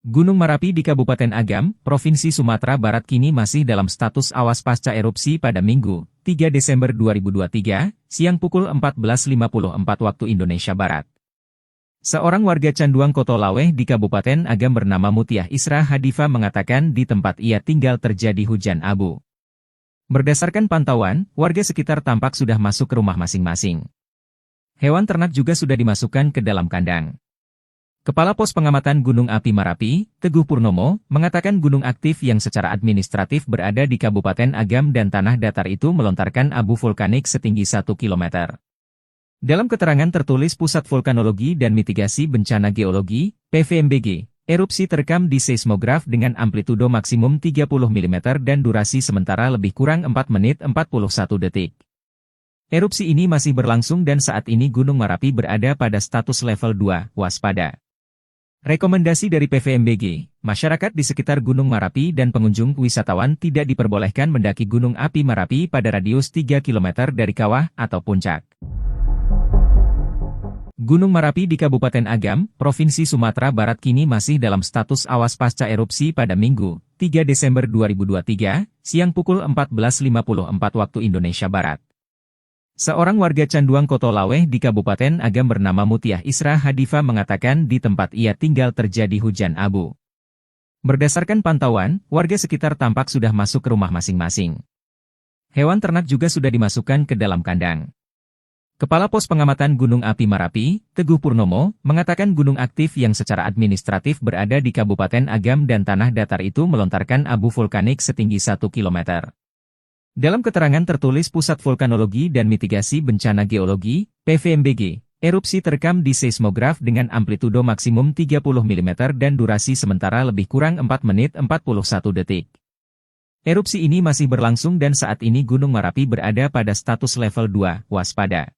Gunung Merapi di Kabupaten Agam, Provinsi Sumatera Barat kini masih dalam status awas pasca erupsi pada Minggu, 3 Desember 2023, siang pukul 14.54 waktu Indonesia Barat. Seorang warga Canduang Kotolaweh di Kabupaten Agam bernama Mutiah Isra Hadifa mengatakan di tempat ia tinggal terjadi hujan abu. Berdasarkan pantauan, warga sekitar tampak sudah masuk ke rumah masing-masing. Hewan ternak juga sudah dimasukkan ke dalam kandang. Kepala Pos Pengamatan Gunung Api Merapi, Teguh Purnomo, mengatakan gunung aktif yang secara administratif berada di Kabupaten Agam dan tanah datar itu melontarkan abu vulkanik setinggi 1 km. Dalam keterangan tertulis Pusat Vulkanologi dan Mitigasi Bencana Geologi, PVMBG, erupsi terekam di seismograf dengan amplitudo maksimum 30 mm dan durasi sementara lebih kurang 4 menit 41 detik. Erupsi ini masih berlangsung dan saat ini Gunung Merapi berada pada status level 2, waspada. Rekomendasi dari PVMBG, masyarakat di sekitar Gunung Merapi dan pengunjung wisatawan tidak diperbolehkan mendaki Gunung Api Merapi pada radius 3 km dari kawah atau puncak. Gunung Merapi di Kabupaten Agam, Provinsi Sumatera Barat kini masih dalam status awas pasca erupsi pada Minggu, 3 Desember 2023, siang pukul 14.54 waktu Indonesia Barat. Seorang warga Canduang Kotolaweh di Kabupaten Agam bernama Mutiah Isra Hadifa mengatakan di tempat ia tinggal terjadi hujan abu. Berdasarkan pantauan, warga sekitar tampak sudah masuk ke rumah masing-masing. Hewan ternak juga sudah dimasukkan ke dalam kandang. Kepala Pos Pengamatan Gunung Api Merapi, Teguh Purnomo, mengatakan gunung aktif yang secara administratif berada di Kabupaten Agam dan tanah datar itu melontarkan abu vulkanik setinggi 1 km. Dalam keterangan tertulis Pusat Vulkanologi dan Mitigasi Bencana Geologi, PVMBG, erupsi terekam di seismograf dengan amplitudo maksimum 30 mm dan durasi sementara lebih kurang 4 menit 41 detik. Erupsi ini masih berlangsung dan saat ini Gunung Merapi berada pada status level 2, waspada.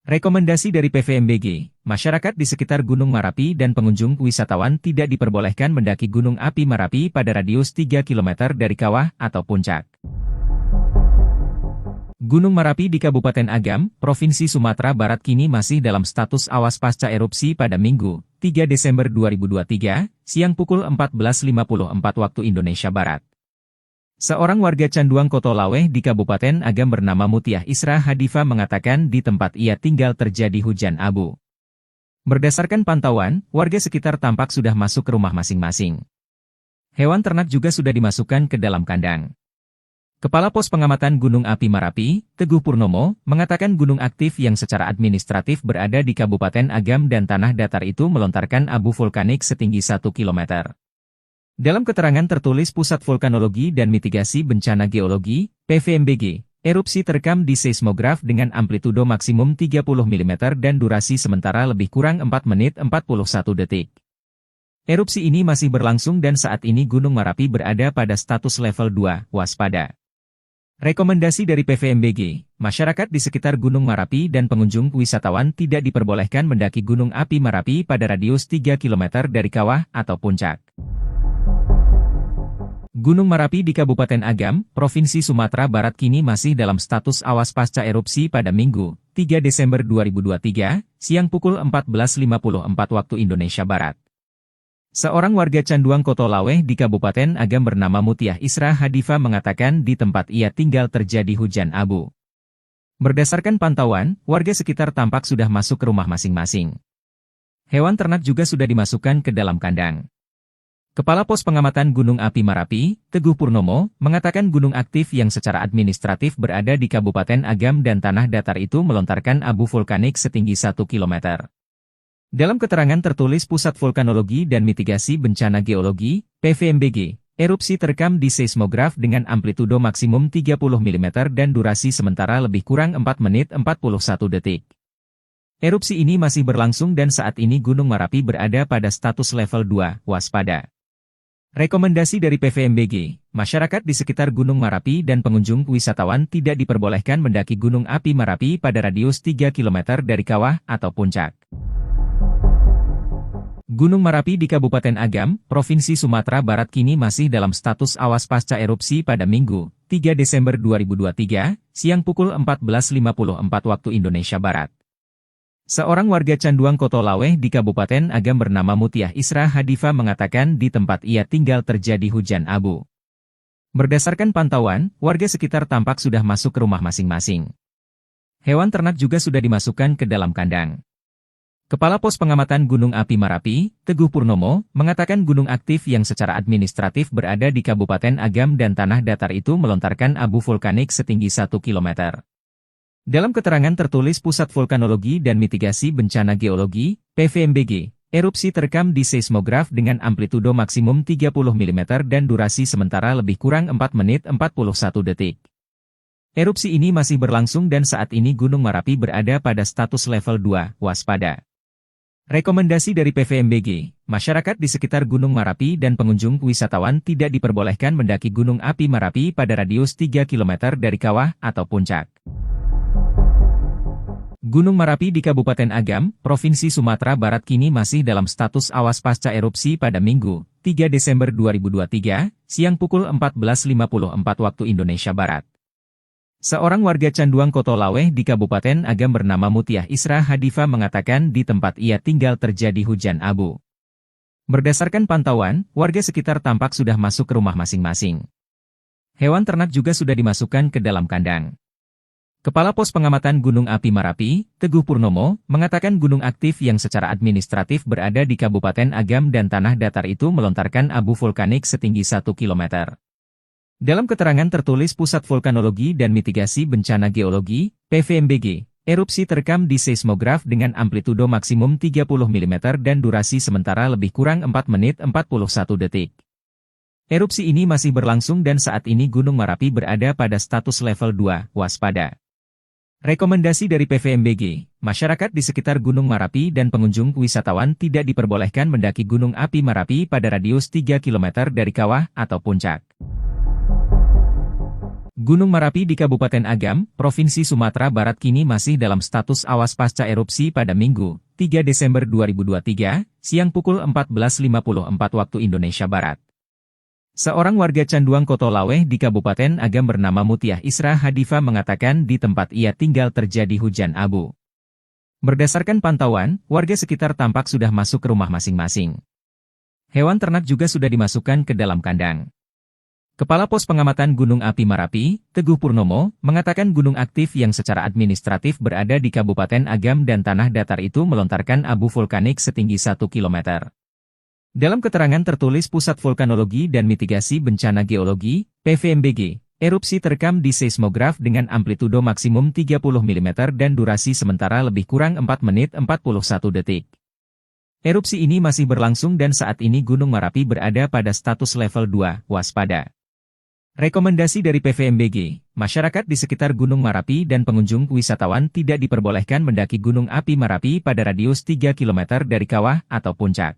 Rekomendasi dari PVMBG, masyarakat di sekitar Gunung Merapi dan pengunjung wisatawan tidak diperbolehkan mendaki Gunung Api Merapi pada radius 3 km dari kawah atau puncak. Gunung Merapi di Kabupaten Agam, Provinsi Sumatera Barat kini masih dalam status awas pasca erupsi pada Minggu, 3 Desember 2023, siang pukul 14.54 waktu Indonesia Barat. Seorang warga Canduang Kotolaweh di Kabupaten Agam bernama Mutiah Isra Hadifa mengatakan di tempat ia tinggal terjadi hujan abu. Berdasarkan pantauan, warga sekitar tampak sudah masuk ke rumah masing-masing. Hewan ternak juga sudah dimasukkan ke dalam kandang. Kepala Pos Pengamatan Gunung Api Merapi, Teguh Purnomo, mengatakan gunung aktif yang secara administratif berada di Kabupaten Agam dan tanah datar itu melontarkan abu vulkanik setinggi 1 km. Dalam keterangan tertulis Pusat Vulkanologi dan Mitigasi Bencana Geologi, PVMBG, erupsi terekam di seismograf dengan amplitudo maksimum 30 mm dan durasi sementara lebih kurang 4 menit 41 detik. Erupsi ini masih berlangsung dan saat ini Gunung Merapi berada pada status level 2, waspada. Rekomendasi dari PVMBG, masyarakat di sekitar Gunung Merapi dan pengunjung wisatawan tidak diperbolehkan mendaki Gunung Api Merapi pada radius 3 km dari kawah atau puncak. Gunung Merapi di Kabupaten Agam, Provinsi Sumatera Barat kini masih dalam status awas pasca erupsi pada Minggu, 3 Desember 2023, siang pukul 14.54 waktu Indonesia Barat. Seorang warga Canduang Kotolaweh di Kabupaten Agam bernama Mutiah Isra Hadifa mengatakan di tempat ia tinggal terjadi hujan abu. Berdasarkan pantauan, warga sekitar tampak sudah masuk ke rumah masing-masing. Hewan ternak juga sudah dimasukkan ke dalam kandang. Kepala Pos Pengamatan Gunung Api Merapi, Teguh Purnomo, mengatakan gunung aktif yang secara administratif berada di Kabupaten Agam dan tanah datar itu melontarkan abu vulkanik setinggi 1 km. Dalam keterangan tertulis Pusat Vulkanologi dan Mitigasi Bencana Geologi, PVMBG, erupsi terekam di seismograf dengan amplitudo maksimum 30 mm dan durasi sementara lebih kurang 4 menit 41 detik. Erupsi ini masih berlangsung dan saat ini Gunung Merapi berada pada status level 2, waspada. Rekomendasi dari PVMBG, masyarakat di sekitar Gunung Merapi dan pengunjung wisatawan tidak diperbolehkan mendaki Gunung Api Merapi pada radius 3 km dari kawah atau puncak. Gunung Merapi di Kabupaten Agam, Provinsi Sumatera Barat kini masih dalam status awas pasca erupsi pada Minggu, 3 Desember 2023, siang pukul 14.54 waktu Indonesia Barat. Seorang warga Canduang Kotolaweh di Kabupaten Agam bernama Mutiah Isra Hadifa mengatakan di tempat ia tinggal terjadi hujan abu. Berdasarkan pantauan, warga sekitar tampak sudah masuk ke rumah masing-masing. Hewan ternak juga sudah dimasukkan ke dalam kandang. Kepala Pos Pengamatan Gunung Api Marapi, Teguh Purnomo, mengatakan gunung aktif yang secara administratif berada di Kabupaten Agam dan tanah datar itu melontarkan abu vulkanik setinggi 1 km. Dalam keterangan tertulis Pusat Vulkanologi dan Mitigasi Bencana Geologi, PVMBG, erupsi terekam di seismograf dengan amplitudo maksimum 30 mm dan durasi sementara lebih kurang 4 menit 41 detik. Erupsi ini masih berlangsung dan saat ini Gunung Marapi berada pada status level 2, waspada. Rekomendasi dari PVMBG, masyarakat di sekitar Gunung Marapi dan pengunjung wisatawan tidak diperbolehkan mendaki Gunung Api Marapi pada radius 3 km dari kawah atau puncak. Gunung Marapi di Kabupaten Agam, Provinsi Sumatera Barat kini masih dalam status awas pasca erupsi pada Minggu, 3 Desember 2023, siang pukul 14.54 waktu Indonesia Barat. Seorang warga Canduang Kotolaweh di Kabupaten Agam bernama Mutiah Isra Hadifa mengatakan di tempat ia tinggal terjadi hujan abu. Berdasarkan pantauan, warga sekitar tampak sudah masuk ke rumah masing-masing. Hewan ternak juga sudah dimasukkan ke dalam kandang. Kepala Pos Pengamatan Gunung Api Marapi, Teguh Purnomo, mengatakan gunung aktif yang secara administratif berada di Kabupaten Agam dan tanah datar itu melontarkan abu vulkanik setinggi 1 km. Dalam keterangan tertulis Pusat Vulkanologi dan Mitigasi Bencana Geologi, PVMBG, erupsi terekam di seismograf dengan amplitudo maksimum 30 mm dan durasi sementara lebih kurang 4 menit 41 detik. Erupsi ini masih berlangsung dan saat ini Gunung Marapi berada pada status level 2, waspada. Rekomendasi dari PVMBG, masyarakat di sekitar Gunung Marapi dan pengunjung wisatawan tidak diperbolehkan mendaki Gunung Api Marapi pada radius 3 km dari kawah atau puncak. Gunung Marapi di Kabupaten Agam, Provinsi Sumatera Barat kini masih dalam status awas pasca erupsi pada Minggu, 3 Desember 2023, siang pukul 14.54 waktu Indonesia Barat. Seorang warga Canduang Kotolaweh di Kabupaten Agam bernama Mutiah Isra Hadifa mengatakan di tempat ia tinggal terjadi hujan abu. Berdasarkan pantauan, warga sekitar tampak sudah masuk ke rumah masing-masing. Hewan ternak juga sudah dimasukkan ke dalam kandang. Kepala Pos Pengamatan Gunung Api Marapi, Teguh Purnomo, mengatakan gunung aktif yang secara administratif berada di Kabupaten Agam dan tanah datar itu melontarkan abu vulkanik setinggi 1 km. Dalam keterangan tertulis Pusat Vulkanologi dan Mitigasi Bencana Geologi, PVMBG, erupsi terekam di seismograf dengan amplitudo maksimum 30 mm dan durasi sementara lebih kurang 4 menit 41 detik. Erupsi ini masih berlangsung dan saat ini Gunung Marapi berada pada status level 2, waspada. Rekomendasi dari PVMBG, masyarakat di sekitar Gunung Marapi dan pengunjung wisatawan tidak diperbolehkan mendaki Gunung Api Marapi pada radius 3 km dari kawah atau puncak.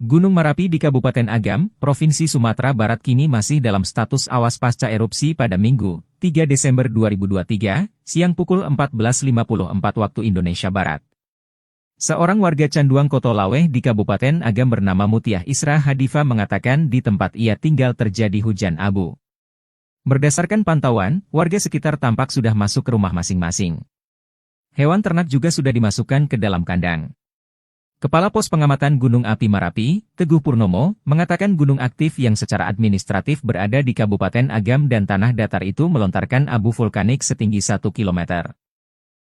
Gunung Marapi di Kabupaten Agam, Provinsi Sumatera Barat kini masih dalam status awas pasca erupsi pada Minggu, 3 Desember 2023, siang pukul 14.54 waktu Indonesia Barat. Seorang warga Canduang Kotolaweh di Kabupaten Agam bernama Mutiah Isra Hadifa mengatakan di tempat ia tinggal terjadi hujan abu. Berdasarkan pantauan, warga sekitar tampak sudah masuk ke rumah masing-masing. Hewan ternak juga sudah dimasukkan ke dalam kandang. Kepala Pos Pengamatan Gunung Api Marapi, Teguh Purnomo, mengatakan gunung aktif yang secara administratif berada di Kabupaten Agam dan tanah datar itu melontarkan abu vulkanik setinggi 1 km.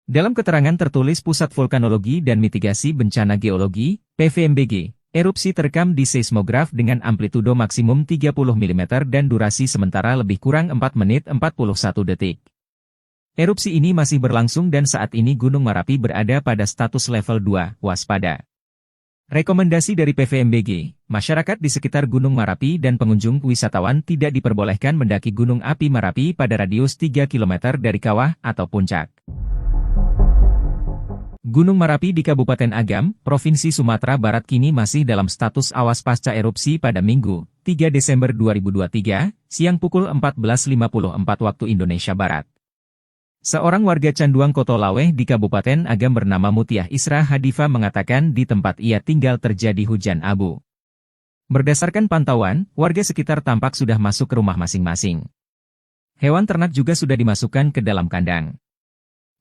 Dalam keterangan tertulis Pusat Vulkanologi dan Mitigasi Bencana Geologi, PVMBG, erupsi terekam di seismograf dengan amplitudo maksimum 30 mm dan durasi sementara lebih kurang 4 menit 41 detik. Erupsi ini masih berlangsung dan saat ini Gunung Marapi berada pada status level 2, waspada. Rekomendasi dari PVMBG, masyarakat di sekitar Gunung Marapi dan pengunjung wisatawan tidak diperbolehkan mendaki Gunung Api Marapi pada radius 3 km dari kawah atau puncak. Gunung Marapi di Kabupaten Agam, Provinsi Sumatera Barat kini masih dalam status awas pasca erupsi pada Minggu, 3 Desember 2023, siang pukul 14.54 waktu Indonesia Barat. Seorang warga Canduang Kotolaweh di Kabupaten Agam bernama Mutiah Isra Hadifa mengatakan di tempat ia tinggal terjadi hujan abu. Berdasarkan pantauan, warga sekitar tampak sudah masuk ke rumah masing-masing. Hewan ternak juga sudah dimasukkan ke dalam kandang.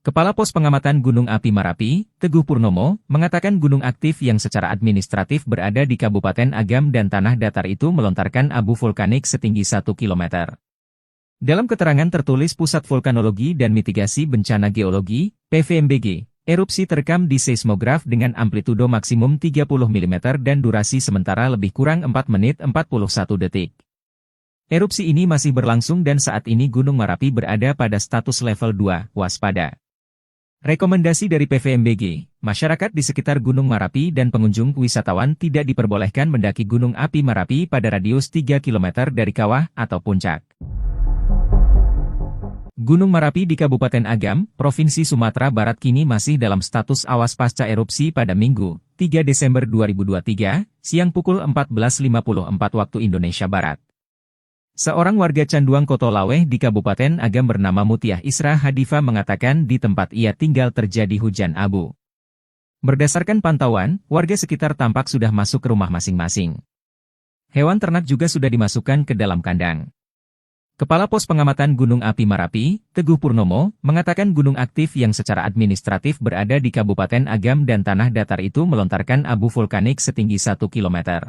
Kepala Pos Pengamatan Gunung Api Marapi, Teguh Purnomo, mengatakan gunung aktif yang secara administratif berada di Kabupaten Agam dan tanah datar itu melontarkan abu vulkanik setinggi 1 km. Dalam keterangan tertulis Pusat Vulkanologi dan Mitigasi Bencana Geologi, PVMBG, erupsi terekam di seismograf dengan amplitudo maksimum 30 mm dan durasi sementara lebih kurang 4 menit 41 detik. Erupsi ini masih berlangsung dan saat ini Gunung Marapi berada pada status level 2, waspada. Rekomendasi dari PVMBG, masyarakat di sekitar Gunung Marapi dan pengunjung wisatawan tidak diperbolehkan mendaki Gunung Api Marapi pada radius 3 km dari kawah atau puncak. Gunung Marapi di Kabupaten Agam, Provinsi Sumatera Barat kini masih dalam status awas pasca erupsi pada Minggu, 3 Desember 2023, siang pukul 14.54 waktu Indonesia Barat. Seorang warga Canduang Kotolaweh di Kabupaten Agam bernama Mutiah Isra Hadifa mengatakan di tempat ia tinggal terjadi hujan abu. Berdasarkan pantauan, warga sekitar tampak sudah masuk ke rumah masing-masing. Hewan ternak juga sudah dimasukkan ke dalam kandang. Kepala Pos Pengamatan Gunung Api Marapi, Teguh Purnomo, mengatakan gunung aktif yang secara administratif berada di Kabupaten Agam dan tanah datar itu melontarkan abu vulkanik setinggi 1 km.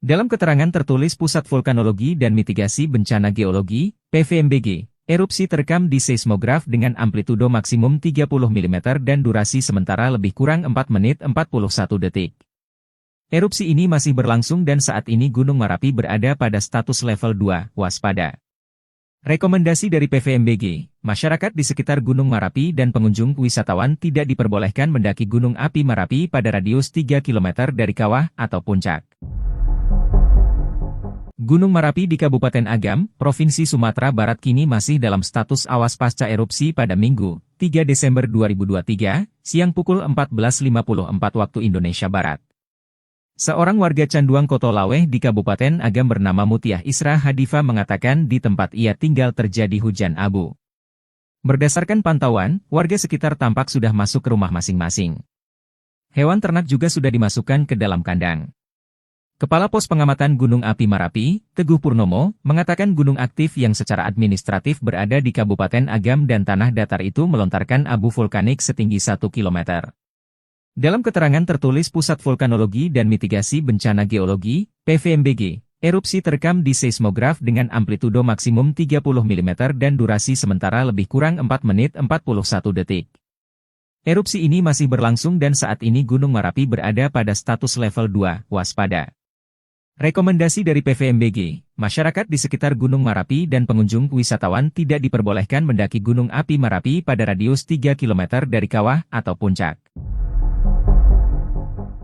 Dalam keterangan tertulis Pusat Vulkanologi dan Mitigasi Bencana Geologi, PVMBG, erupsi terekam di seismograf dengan amplitudo maksimum 30 mm dan durasi sementara lebih kurang 4 menit 41 detik. Erupsi ini masih berlangsung dan saat ini Gunung Marapi berada pada status level 2, waspada. Rekomendasi dari PVMBG, masyarakat di sekitar Gunung Marapi dan pengunjung wisatawan tidak diperbolehkan mendaki Gunung Api Marapi pada radius 3 km dari kawah atau puncak. Gunung Marapi di Kabupaten Agam, Provinsi Sumatera Barat kini masih dalam status awas pasca erupsi pada Minggu, 3 Desember 2023, siang pukul 14.54 waktu Indonesia Barat. Seorang warga Canduang Kotolaweh di Kabupaten Agam bernama Mutiah Isra Hadifa mengatakan di tempat ia tinggal terjadi hujan abu. Berdasarkan pantauan, warga sekitar tampak sudah masuk ke rumah masing-masing. Hewan ternak juga sudah dimasukkan ke dalam kandang. Kepala Pos Pengamatan Gunung Api Marapi, Teguh Purnomo, mengatakan gunung aktif yang secara administratif berada di Kabupaten Agam dan tanah datar itu melontarkan abu vulkanik setinggi 1 km. Dalam keterangan tertulis Pusat Vulkanologi dan Mitigasi Bencana Geologi, PVMBG, erupsi terekam di seismograf dengan amplitudo maksimum 30 mm dan durasi sementara lebih kurang 4 menit 41 detik. Erupsi ini masih berlangsung dan saat ini Gunung Marapi berada pada status level 2, waspada. Rekomendasi dari PVMBG, masyarakat di sekitar Gunung Marapi dan pengunjung wisatawan tidak diperbolehkan mendaki Gunung Api Marapi pada radius 3 km dari kawah atau puncak.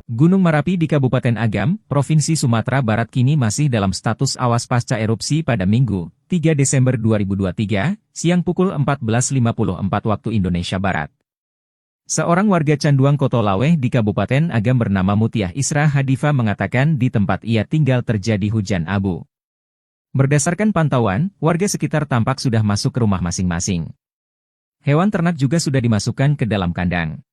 Gunung Marapi di Kabupaten Agam, Provinsi Sumatera Barat kini masih dalam status awas pasca erupsi pada Minggu, 3 Desember 2023, siang pukul 14.54 waktu Indonesia Barat. Seorang warga Canduang Kotolaweh di Kabupaten Agam bernama Mutiah Isra Hadifa mengatakan di tempat ia tinggal terjadi hujan abu. Berdasarkan pantauan, warga sekitar tampak sudah masuk ke rumah masing-masing. Hewan ternak juga sudah dimasukkan ke dalam kandang.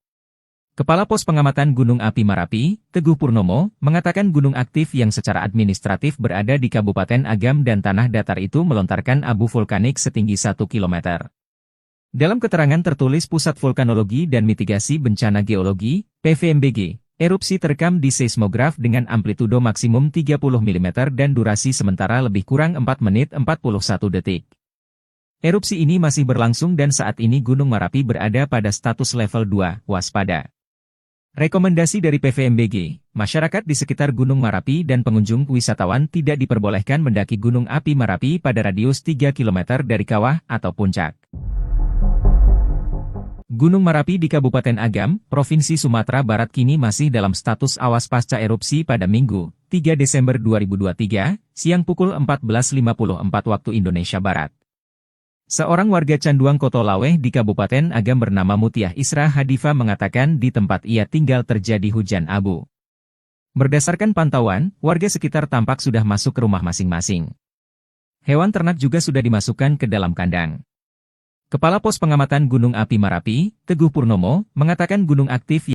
Kepala Pos Pengamatan Gunung Api Marapi, Teguh Purnomo, mengatakan gunung aktif yang secara administratif berada di Kabupaten Agam dan tanah datar itu melontarkan abu vulkanik setinggi 1 km. Dalam keterangan tertulis Pusat Vulkanologi dan Mitigasi Bencana Geologi, PVMBG, erupsi terekam di seismograf dengan amplitudo maksimum 30 mm dan durasi sementara lebih kurang 4 menit 41 detik. Erupsi ini masih berlangsung dan saat ini Gunung Marapi berada pada status level 2, waspada. Rekomendasi dari PVMBG, masyarakat di sekitar Gunung Marapi dan pengunjung wisatawan tidak diperbolehkan mendaki Gunung Api Marapi pada radius 3 km dari kawah atau puncak. Gunung Marapi di Kabupaten Agam, Provinsi Sumatera Barat kini masih dalam status awas pasca erupsi pada Minggu, 3 Desember 2023, siang pukul 14.54 waktu Indonesia Barat. Seorang warga Canduang Kotolaweh di Kabupaten Agam bernama Mutiah Isra Hadifa mengatakan di tempat ia tinggal terjadi hujan abu. Berdasarkan pantauan, warga sekitar tampak sudah masuk ke rumah masing-masing. Hewan ternak juga sudah dimasukkan ke dalam kandang. Kepala Pos Pengamatan Gunung Api Marapi, Teguh Purnomo, mengatakan gunung aktif